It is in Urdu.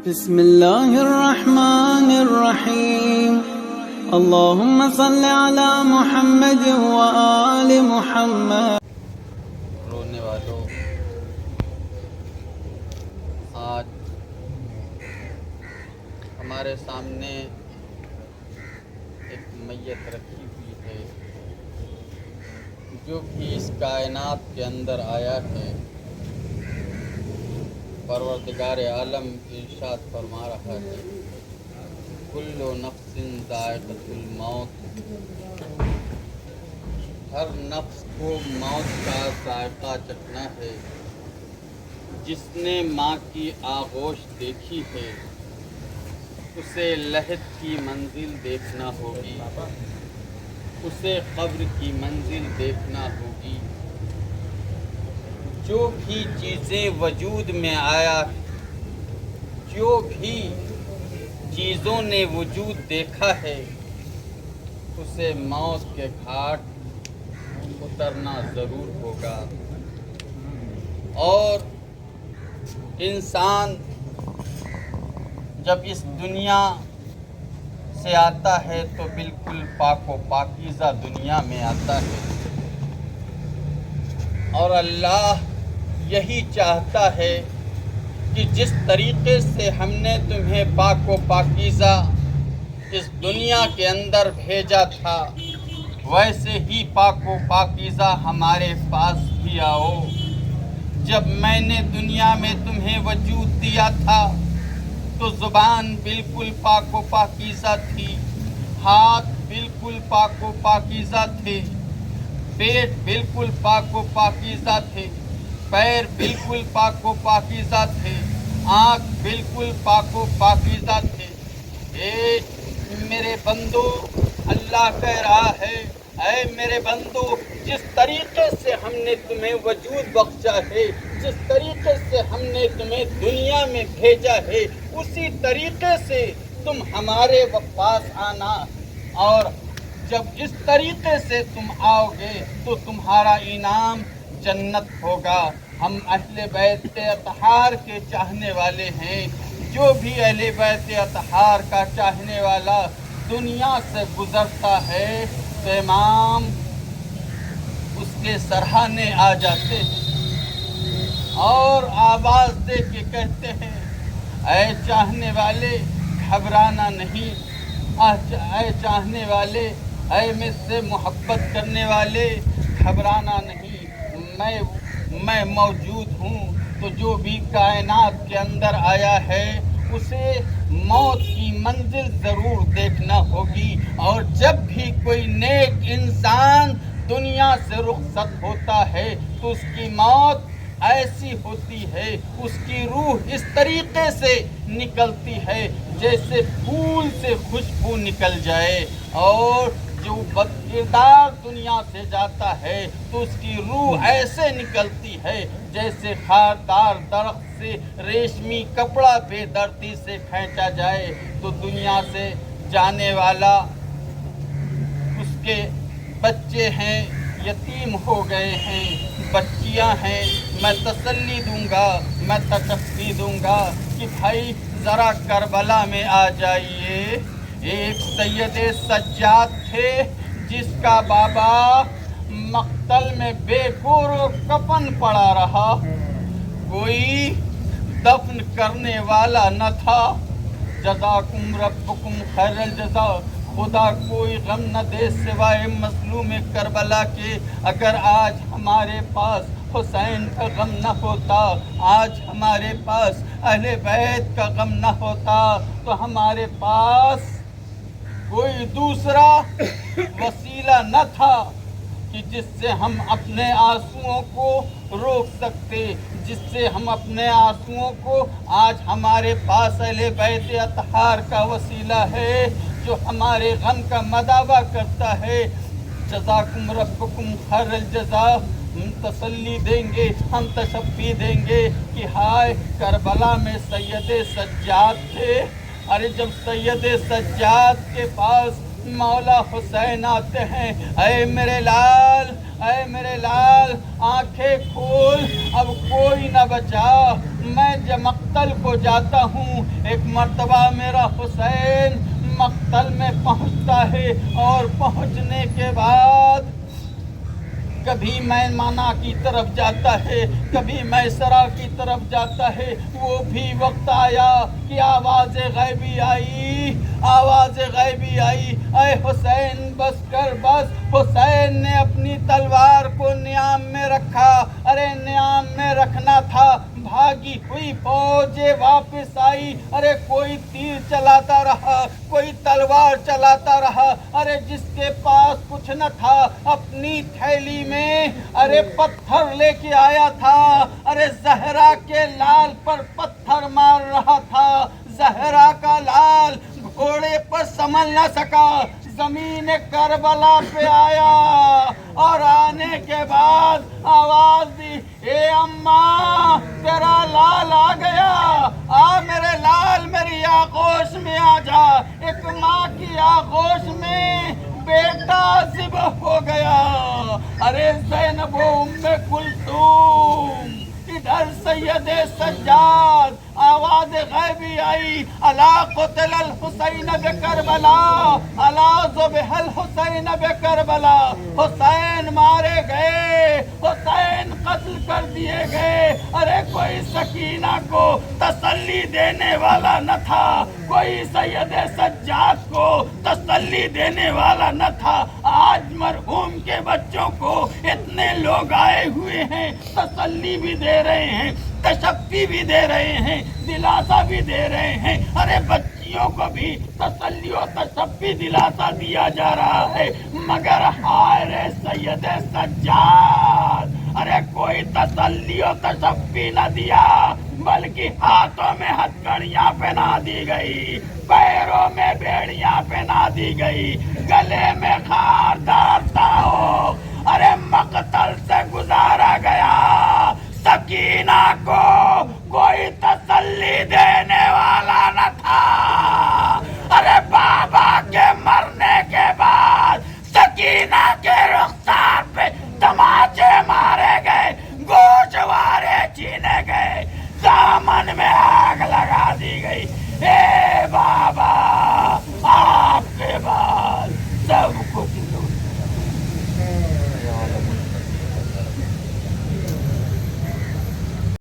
بسم اللہ الرحمن الرحیم اللہم صل علی محمد وآل محمد۔ رونے والوں، آج ہمارے سامنے ایک میت رکھی ہوئی ہے جو بھی اس کائنات کے اندر آیا ہے۔ پروردگار عالم ارشاد فرما رہا ہے، کل نفس ذائقۃ الموت، ہر نفس کو موت کا ذائقہ چکھنا ہے۔ جس نے ماں کی آغوش دیکھی ہے اسے لحد کی منزل دیکھنا ہوگی، اسے قبر کی منزل دیکھنا ہوگی۔ جو بھی چیزیں وجود میں آیا، جو بھی چیزوں نے وجود دیکھا ہے، اسے موت کے گھاٹ اترنا ضرور ہوگا۔ اور انسان جب اس دنیا سے آتا ہے تو بالکل پاک و پاکیزہ دنیا میں آتا ہے، اور اللہ یہی چاہتا ہے کہ جس طریقے سے ہم نے تمہیں پاک و پاکیزہ اس دنیا کے اندر بھیجا تھا، ویسے ہی پاک و پاکیزہ ہمارے پاس بھی آؤ۔ جب میں نے دنیا میں تمہیں وجود دیا تھا تو زبان بالکل پاک و پاکیزہ تھی، ہاتھ بالکل پاک و پاکیزہ تھے، پیٹ بالکل پاک و پاکیزہ تھے، پیر بالکل پاک و پاکیزہ تھے، آنکھ بالکل پاک و پاکیزہ تھے۔ اے میرے بندو، اللہ کہہ رہا ہے، اے میرے بندو، جس طریقے سے ہم نے تمہیں وجود بخشا ہے، جس طریقے سے ہم نے تمہیں دنیا میں بھیجا ہے، اسی طریقے سے تم ہمارے پاس آنا، اور جب اس طریقے سے تم آؤ گے تو تمہارا انعام جنت ہوگا۔ ہم اہل بیت اطہار کے چاہنے والے ہیں۔ جو بھی اہل بیت اطہار کا چاہنے والا دنیا سے گزرتا ہے تو امام اس کے سرہانے آ جاتے ہیں اور آواز دے کے کہتے ہیں، اے چاہنے والے گھبرانا نہیں، اے چاہنے والے، اے مجھ سے محبت کرنے والے گھبرانا نہیں، میں موجود ہوں۔ تو جو بھی کائنات کے اندر آیا ہے اسے موت کی منزل ضرور دیکھنا ہوگی، اور جب بھی کوئی نیک انسان دنیا سے رخصت ہوتا ہے تو اس کی موت ایسی ہوتی ہے، اس کی روح اس طریقے سے نکلتی ہے جیسے پھول سے خوشبو نکل جائے، اور جو بد کردار دنیا سے جاتا ہے تو اس کی روح ایسے نکلتی ہے جیسے خاردار درخت سے ریشمی کپڑا بے دردی سے کھینچا جائے۔ تو دنیا سے جانے والا، اس کے بچے ہیں یتیم ہو گئے ہیں، بچیاں ہیں، میں تسلی دوں گا، میں تشفی دوں گا کہ بھائی ذرا کربلا میں آ جائیے۔ ایک سید سجاد تھے جس کا بابا مقتل میں بے گور و کفن پڑا رہا، کوئی دفن کرنے والا نہ تھا۔ جزاکم ربکم خیر الجزا، خدا کوئی غم نہ دے سوائے مظلوم کربلا کے۔ اگر آج ہمارے پاس حسین کا غم نہ ہوتا، آج ہمارے پاس اہل بیت کا غم نہ ہوتا، تو ہمارے پاس کوئی دوسرا وسیلہ نہ تھا کہ جس سے ہم اپنے آنسوؤں کو روک سکتے، جس سے ہم اپنے آنسوؤں کو، آج ہمارے پاس اہل بیت اطہار کا وسیلہ ہے جو ہمارے غم کا مداوع کرتا ہے۔ جزاکم ربکم خیر الجزا، ہم تسلی دیں گے، ہم تشفی دیں گے کہ ہائے کربلا میں سید سجاد تھے۔ ارے جب سید سجاد کے پاس مولا حسین آتے ہیں، اے میرے لال، اے میرے لال آنکھیں کھول، اب کوئی نہ بچا، میں مقتل کو جاتا ہوں۔ ایک مرتبہ میرا حسین مقتل میں پہنچتا ہے اور پہنچنے کے بعد کبھی میمنہ کی طرف جاتا ہے، کبھی میسرہ کی طرف جاتا ہے۔ وہ بھی وقت آیا کہ آواز غیبی آئی، آواز غیبی آئی، اے حسین بس کر بس۔ حسین نے اپنی تلوار کو نیام میں رکھا، ارے نیام میں رکھنا تھا، بھاگی ہوئی فوج واپس آئی، ارے کوئی تیر چلاتا رہا، کوئی تلوار چلاتا رہا، ارے جس کے پاس کچھ نہ تھا اپنی تھیلی میں ارے پتھر لے کے آیا تھا، ارے زہرا کے لال پر پتھر مار رہا تھا۔ زہرا کا لال گھوڑے پر سنبھل نہ سکا، زمین کربلا پہ آیا اور آنے کے بعد آواز دی، اے اماں تیرا لال آ گیا، آ میرے لال میری آغوش میں آ جا۔ ایک ماں کی آغوش میں بیٹا ذبح ہو گیا، ارے زینب و ام کلثوم، ادھر سید سجاد، آواز غیبی آئی، الا قتل الحسین بکربلا، الا ذبح الحسین بکربلا، حسین مارے گئے، حسین قتل کر دیے گئے۔ ارے کوئی سکینہ کو تسلی دینے والا نہ تھا، کوئی سید سجاد کو تسلی دینے والا نہ تھا۔ آج مرحوم کے بچوں کو اتنے لوگ آئے ہوئے ہیں، تسلی بھی دے رہے ہیں، تشفی بھی دے رہے ہیں، دلاسا بھی دے رہے ہیں، ارے بچیوں کو بھی تسلی و تشفی دلاسا دیا جا رہا ہے، مگر ہائے رے سید سجاد، ارے کوئی تسلی و تشفی نہ دیا، بلکہ ہاتھوں میں ہتھکڑیاں پہنا دی گئی، پیروں میں بیڑیاں پہنا دی گئی، گلے میں خاردار تاؤ، ارے مقتل سے گزار